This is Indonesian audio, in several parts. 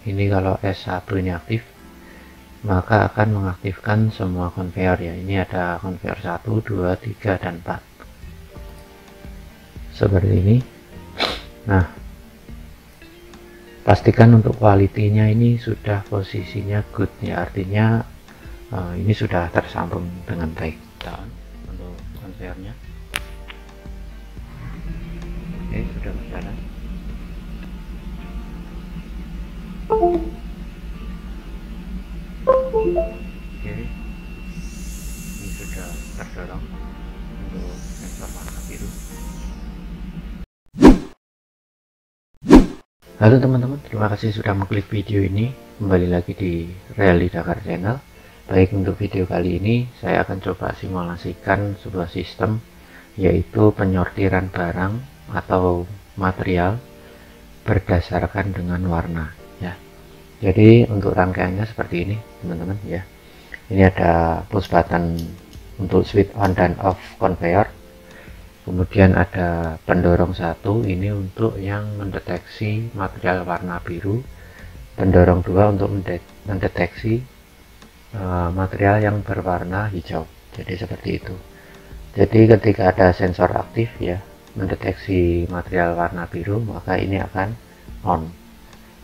ini kalau S1 ini aktif, maka akan mengaktifkan semua conveyor ya. Ini ada conveyor 1, 2, 3, dan 4 seperti ini. Nah, pastikan untuk kualitinya ini sudah posisinya good ya, artinya ini sudah tersambung dengan baik. Untuk conveyornya oke, sudah berjalan. Oke, ini sudah terdorong untuk sensor warna biru. Halo teman-teman, terima kasih sudah mengklik video ini. Kembali lagi di Rally Dakar Channel. Baik, untuk video kali ini saya akan coba simulasikan sebuah sistem, yaitu penyortiran barang atau material berdasarkan dengan warna ya. Jadi untuk rangkaiannya seperti ini teman-teman ya. Ini ada push button untuk switch on dan off conveyor. Kemudian ada pendorong satu, ini untuk yang mendeteksi material warna biru. Pendorong dua untuk mendeteksi material yang berwarna hijau. Jadi seperti itu. Jadi ketika ada sensor aktif ya, mendeteksi material warna biru, maka ini akan on,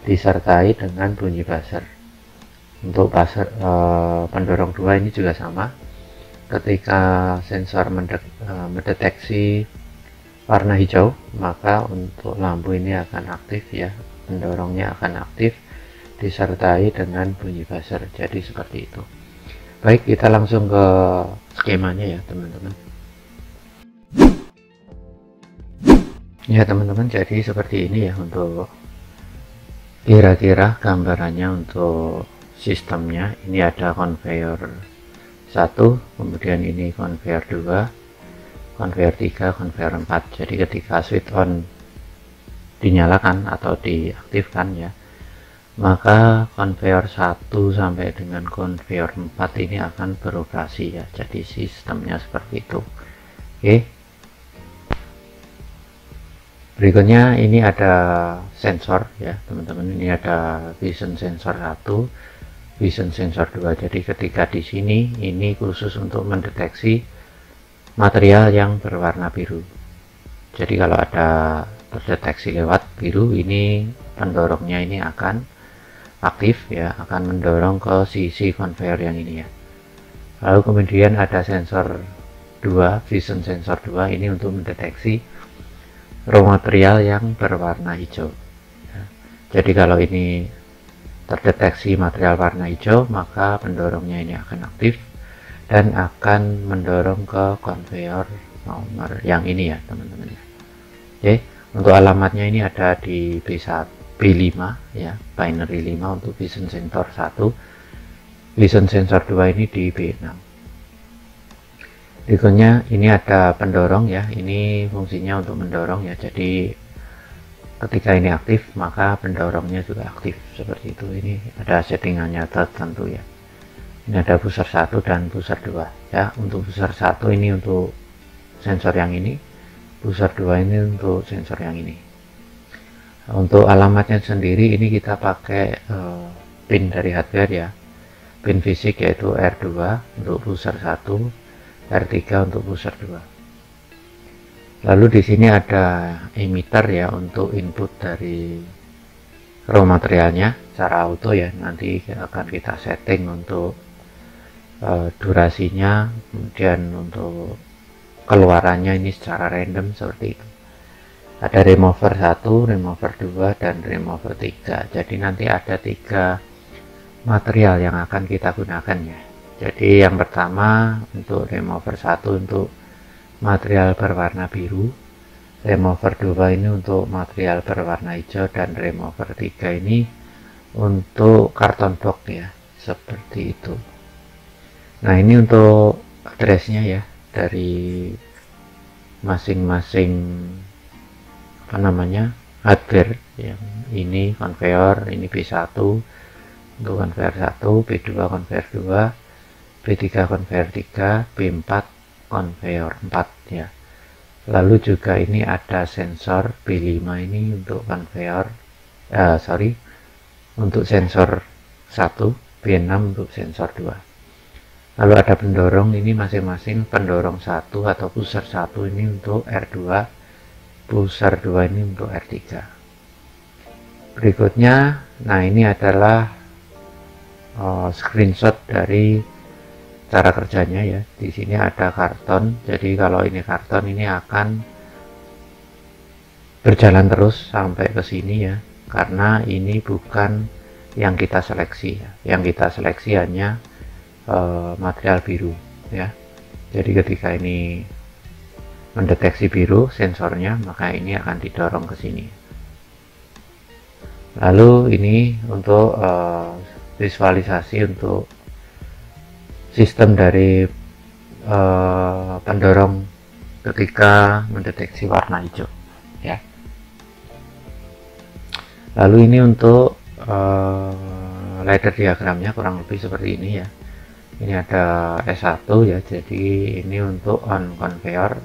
disertai dengan bunyi buzzer. Untuk buzzer pendorong dua ini juga sama. Ketika sensor mendeteksi warna hijau, maka untuk lampu ini akan aktif ya, pendorongnya akan aktif disertai dengan bunyi buzzer. Jadi seperti itu. Baik, kita langsung ke skemanya ya teman-teman. Ya teman-teman, jadi seperti ini ya untuk kira-kira gambarannya untuk sistemnya. Ini ada conveyor 1, kemudian ini conveyor 2, conveyor 3, conveyor 4. Jadi ketika switch on dinyalakan atau diaktifkan ya, maka conveyor 1 sampai dengan conveyor 4 ini akan beroperasi ya. Jadi sistemnya seperti itu. Oke, berikutnya ini ada sensor ya teman-teman. Ini ada vision sensor 1, vision sensor 2. Jadi ketika di sini ini khusus untuk mendeteksi material yang berwarna biru. Jadi kalau ada terdeteksi lewat biru, ini pendorongnya ini akan aktif ya, akan mendorong ke sisi conveyor yang ini ya. Lalu kemudian ada sensor 2, vision sensor 2, ini untuk mendeteksi raw material yang berwarna hijau ya. Jadi kalau ini terdeteksi material warna hijau, maka pendorongnya ini akan aktif dan akan mendorong ke conveyor nomor yang ini ya teman-teman. Oke, untuk alamatnya ini ada di B5 ya, binary 5 untuk vision sensor 1, vision sensor 2 ini di B6. Berikutnya ini ada pendorong ya, ini fungsinya untuk mendorong ya. Jadi ketika ini aktif, maka pendorongnya juga aktif seperti itu. Ini ada settingannya tertentu ya. Ini ada buzzer 1 dan buzzer 2 ya. Untuk buzzer 1 ini untuk sensor yang ini, buzzer 2 ini untuk sensor yang ini. Untuk alamatnya sendiri ini kita pakai pin dari hardware ya, pin fisik yaitu R2 untuk buzzer 1, R3 untuk buzzer 2. Lalu di sini ada emitter ya untuk input dari raw materialnya secara auto ya. Nanti akan kita setting untuk durasinya, kemudian untuk keluarannya ini secara random seperti itu. Ada remover 1, remover 2, dan remover 3. Jadi nanti ada 3 material yang akan kita gunakan ya. Jadi yang pertama untuk remover 1 untuk material berwarna biru, remover 2 ini untuk material berwarna hijau, dan remover 3 ini untuk karton box ya, seperti itu. Nah, ini untuk addressnya ya, dari masing-masing apa namanya hardware yang ini conveyor, ini B1 untuk conveyor 1, B2 conveyor 2, B3 conveyor 3, B4 conveyor 4 ya. Lalu juga ini ada sensor B5 ini untuk conveyor untuk sensor 1, B6 untuk sensor 2. Lalu ada pendorong, ini masing-masing pendorong 1 atau pusher 1 ini untuk R2, pusher 2 ini untuk R3. Berikutnya, nah ini adalah screenshot dari cara kerjanya ya. Di sini ada karton, jadi kalau ini karton ini akan berjalan terus sampai ke sini ya, karena ini bukan yang kita seleksi ya. Yang kita seleksi hanya material biru ya. Jadi ketika ini mendeteksi biru sensornya, maka ini akan didorong ke sini. Lalu ini untuk visualisasi untuk sistem dari pendorong ketika mendeteksi warna hijau ya. Lalu ini untuk ladder diagramnya kurang lebih seperti ini ya. Ini ada S1 ya, jadi ini untuk on conveyor,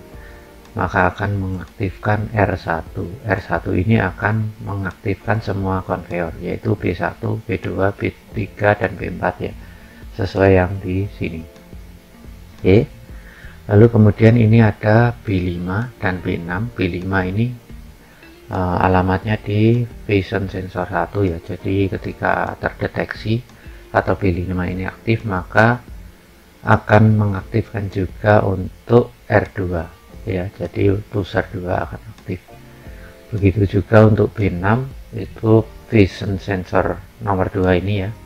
maka akan mengaktifkan R1. R1 ini akan mengaktifkan semua conveyor, yaitu B1, B2, B3, dan B4 ya, sesuai yang di sini. Oke. Lalu kemudian ini ada B5 dan B6. B5 ini alamatnya di vision sensor 1 ya, jadi ketika terdeteksi atau B5 ini aktif, maka akan mengaktifkan juga untuk R2 ya, jadi pusher 2 akan aktif. Begitu juga untuk B6, itu vision sensor nomor 2 ini ya,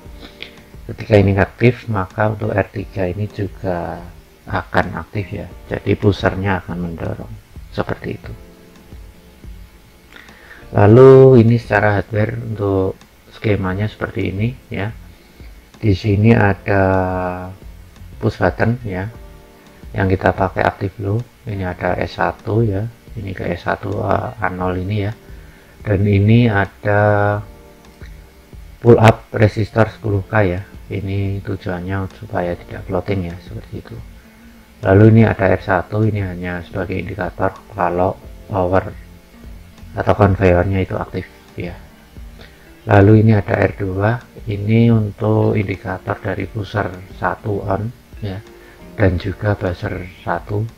ketika ini aktif maka untuk R3 ini juga akan aktif ya, jadi pushernya akan mendorong seperti itu. Lalu ini secara hardware untuk skemanya seperti ini ya. Di sini ada push button ya, yang kita pakai aktif low. Ini ada S1 ya, ini ke S1 A0 ini ya, dan ini ada pull up resistor 10k ya. Ini tujuannya supaya tidak floating ya, seperti itu. Lalu ini ada R1, ini hanya sebagai indikator kalau power atau conveyornya itu aktif ya. Lalu ini ada R2, ini untuk indikator dari pusher 1 on ya, dan juga buzzer 1,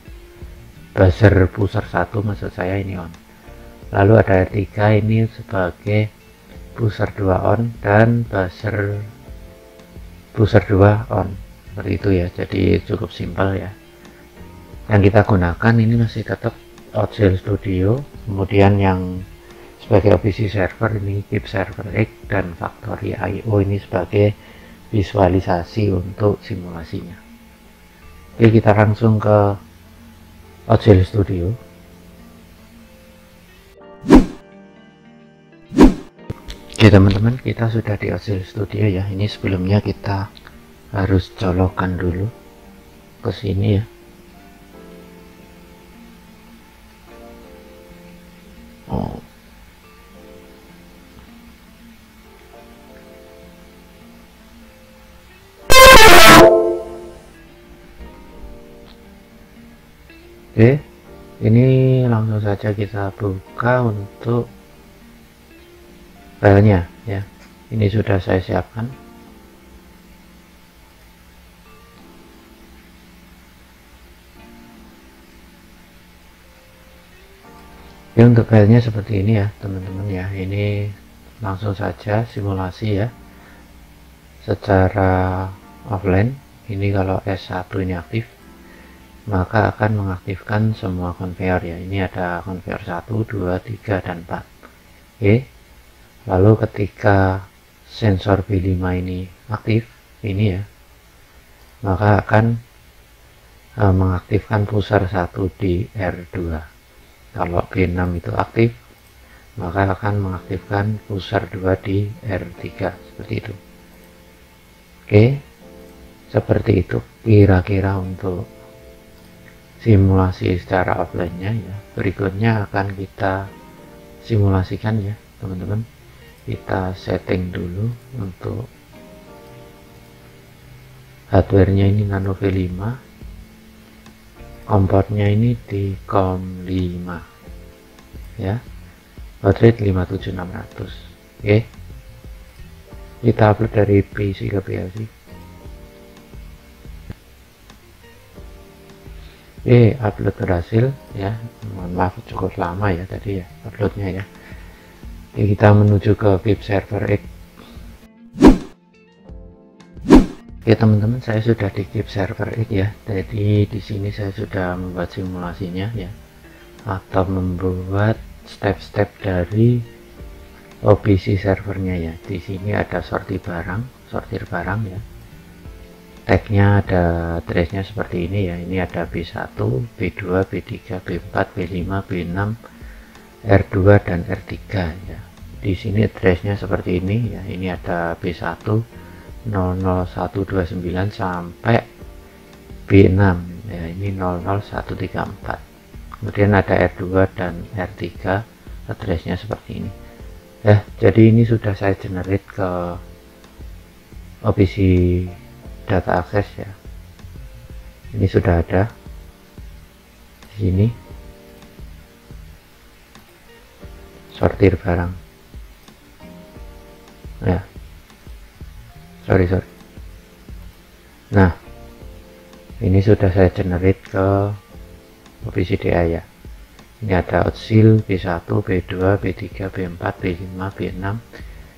buzzer pusher 1 maksud saya ini on. Lalu ada R3, ini sebagai pusher 2 on dan buzzer 2 on, seperti itu ya. Jadi cukup simpel ya. Yang kita gunakan ini masih tetap Auxil Studio, kemudian yang sebagai OPC server ini Keep Server X, dan Factory IO ini sebagai visualisasi untuk simulasinya. Oke, kita langsung ke Auxil Studio. Oke teman-teman, kita sudah di Auxil Studio ya. Ini sebelumnya kita harus colokan dulu ke sini ya. Oke, ini langsung saja kita buka untuk filenya ya. Ini sudah saya siapkan. Oke, untuk filenya seperti ini ya teman-teman ya. Ini langsung saja simulasi ya secara offline. Ini kalau S1 ini aktif, maka akan mengaktifkan semua conveyor ya. Ini ada conveyor 1, 2, 3, dan 4. Oke. Lalu ketika sensor B5 ini aktif, ini ya, maka akan mengaktifkan pusher 1 di R2. Kalau B6 itu aktif, maka akan mengaktifkan pusher 2 di R3, seperti itu. Oke, seperti itu kira-kira untuk simulasi secara offline-nya ya. Berikutnya akan kita simulasikan ya teman-teman. Kita setting dulu untuk hardware-nya ini Nano V5, komportnya ini di COM5 ya, baterai 57600. Oke, Kita upload dari PC ke PC. Upload berhasil ya. Mohon maaf cukup lama ya tadi ya uploadnya ya. Kita menuju ke Keep Server X. Oke teman-teman, saya sudah di Keep Server X ya. Jadi di sini saya sudah membuat simulasinya ya, atau membuat step-step dari OBC servernya ya. Di sini ada sortir barang ya. Tagnya ada trace-nya seperti ini ya. Ini ada B1, B2, B3, B4, B5, B6, R2 dan R3 ya. Di sini trace-nya seperti ini ya. Ini ada B1 00129 sampai B6 ya. Ini 00134. Kemudian ada R2 dan R3, address-nya seperti ini ya. Jadi ini sudah saya generate ke OBC data access ya. Ini sudah ada di sini sortir barang ya. Sorry. Nah, ini sudah saya generate ke OBCDA ya. Ini ada outsil B1, B2, B3, B4, B5, B6,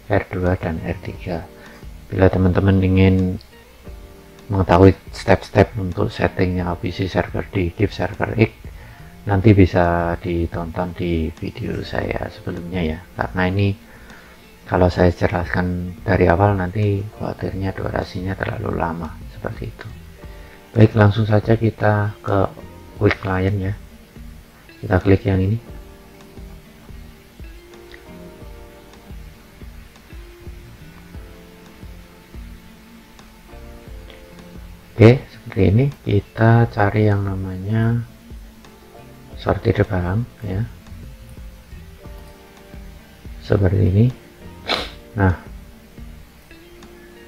R2 dan R3. Bila teman-teman ingin mengetahui step-step untuk settingnya OBC server di Keep Server X, nanti bisa ditonton di video saya sebelumnya ya, karena ini kalau saya jelaskan dari awal nanti khawatirnya durasinya terlalu lama seperti itu. Baik, langsung saja kita ke Quick Client ya. Kita klik yang ini. Oke, seperti ini. Kita cari yang namanya sortir barang ya, seperti ini. Nah,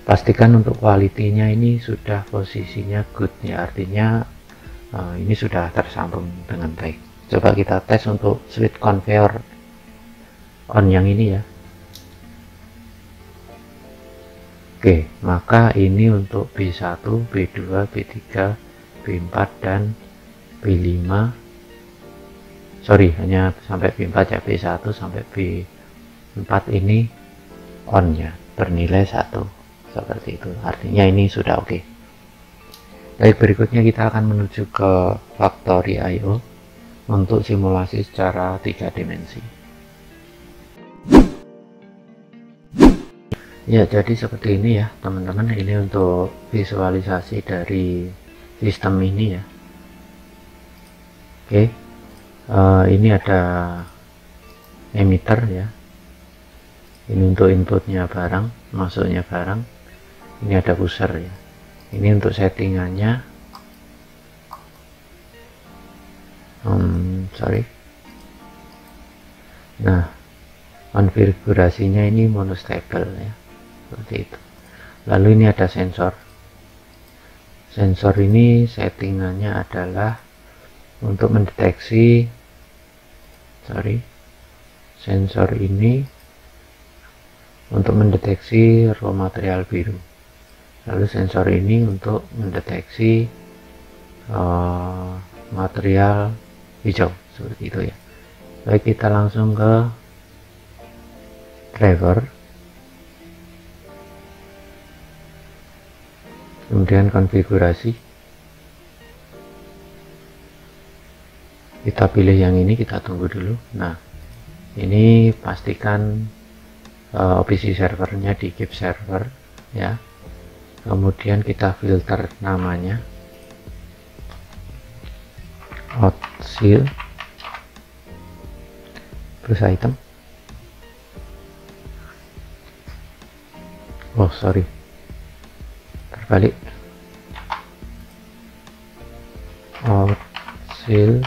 pastikan untuk kualitinya ini sudah posisinya good ya, artinya ini sudah tersambung dengan baik. Coba kita tes untuk switch conveyor on yang ini ya. Oke, maka ini untuk B1, B2, B3, B4 dan B5. Sorry, hanya sampai B4 ya. B1 sampai B4 ini on ya, bernilai 1 seperti itu. Artinya ini sudah oke. Baik, berikutnya kita akan menuju ke Factory.io untuk simulasi secara 3 dimensi. Ya, jadi seperti ini ya teman-teman. Ini untuk visualisasi dari sistem ini ya. Oke, ini ada emitter ya. Ini untuk inputnya barang, masuknya barang. Ini ada pusher ya. Ini untuk settingannya. Nah, konfigurasinya ini monostable ya, seperti itu. Lalu ini ada sensor. Sensor ini settingannya adalah untuk mendeteksi sensor ini untuk mendeteksi raw material biru. Lalu sensor ini untuk mendeteksi material hijau, seperti itu ya. Baik, kita langsung ke driver, kemudian konfigurasi. Kita pilih yang ini, kita tunggu dulu. Nah, ini pastikan OBC servernya di Keep Server ya. Kemudian kita filter namanya outsil, terus item. Oh sorry, terbalik. Outsil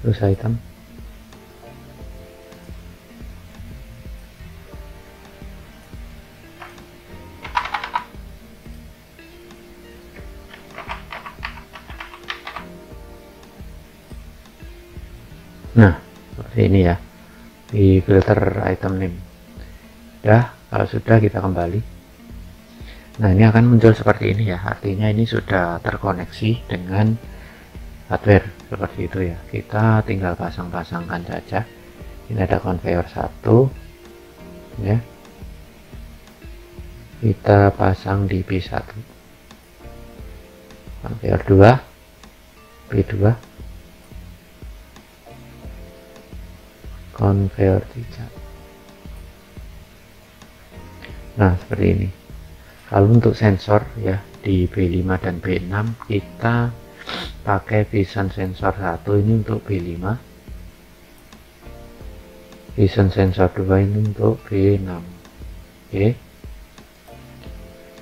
terus item. Nah, seperti ini ya, di filter item name. Udah, Kalau sudah, kita kembali. Nah, ini akan muncul seperti ini ya, artinya ini sudah terkoneksi dengan hardware seperti itu ya. Kita tinggal pasang-pasangkan saja. Ini ada conveyor 1 ya, kita pasang di P1, conveyor 2 P2, conveyor 3. Nah, seperti ini. Kalau untuk sensor ya, di B5 dan B6 kita pakai vision sensor 1 ini untuk B5, vision sensor 2 ini untuk B6. Oke.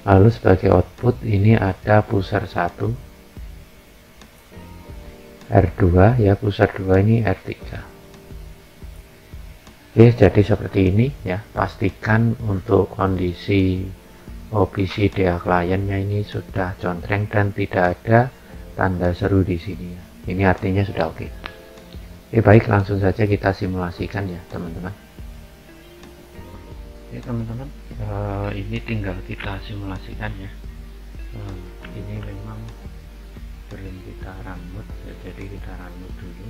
Lalu sebagai output ini ada pusher 1 R2 ya, pusher 2 ini R3. Oke, jadi seperti ini ya. Pastikan untuk kondisi OPC DA kliennya ini sudah contreng dan tidak ada tanda seru di sini ya. Ini artinya sudah oke. Oke, baik, langsung saja kita simulasikan ya teman-teman. Oke teman-teman, ini tinggal kita simulasikan ya. Ini memang belum kita run mode ya, jadi kita run mode dulu.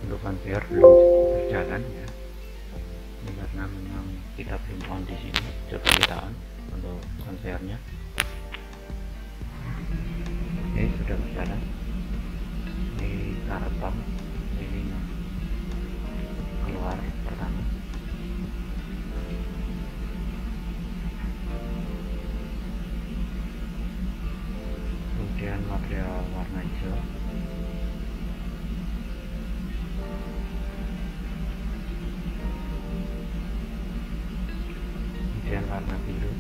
Untuk conveyor belum berjalan ya, ini karena memang kita belum on di sini. Coba kita on untuk conveyornya. Oke, sudah berjalan. Ini karton ini keluar pertama, kemudian material warna hijau, kemudian warna biru,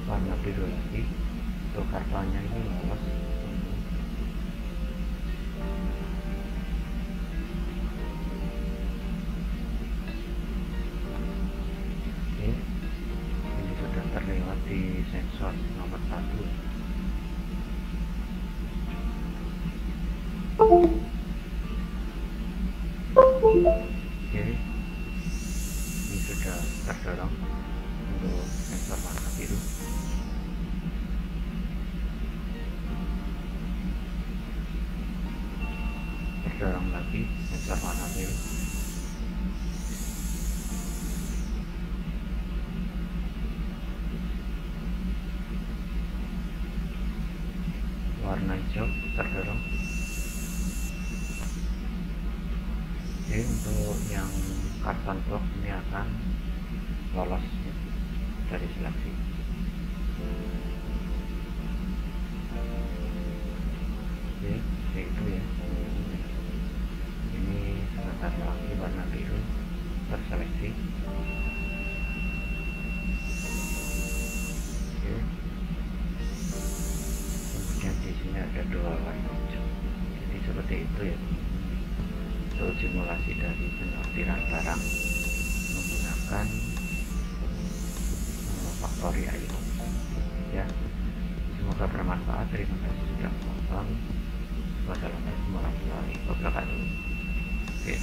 warna biru lagi. Untuk kartonnya ini lolos. Oke, ini sudah terlewat di sensor nomor 1. Oke, ini sudah terdorong untuk sensor warna biru. Terdorong lagi sensor warna biru. Warna hijau terdorong. Oke, untuk yang karton box ini akan lolos ya, dari seleksi. Oke, seperti itu ya. Ini sebentar lagi warna biru terseleksi. Oke, kemudian di sini ada 2 warna hijau. Jadi seperti itu ya. Untuk simulasi dari penyortiran barang menggunakan Factory IO ya. Semoga bermanfaat. Terima kasih sudah menonton. Wassalamualaikum warahmatullahi wabarakatuh. Oke.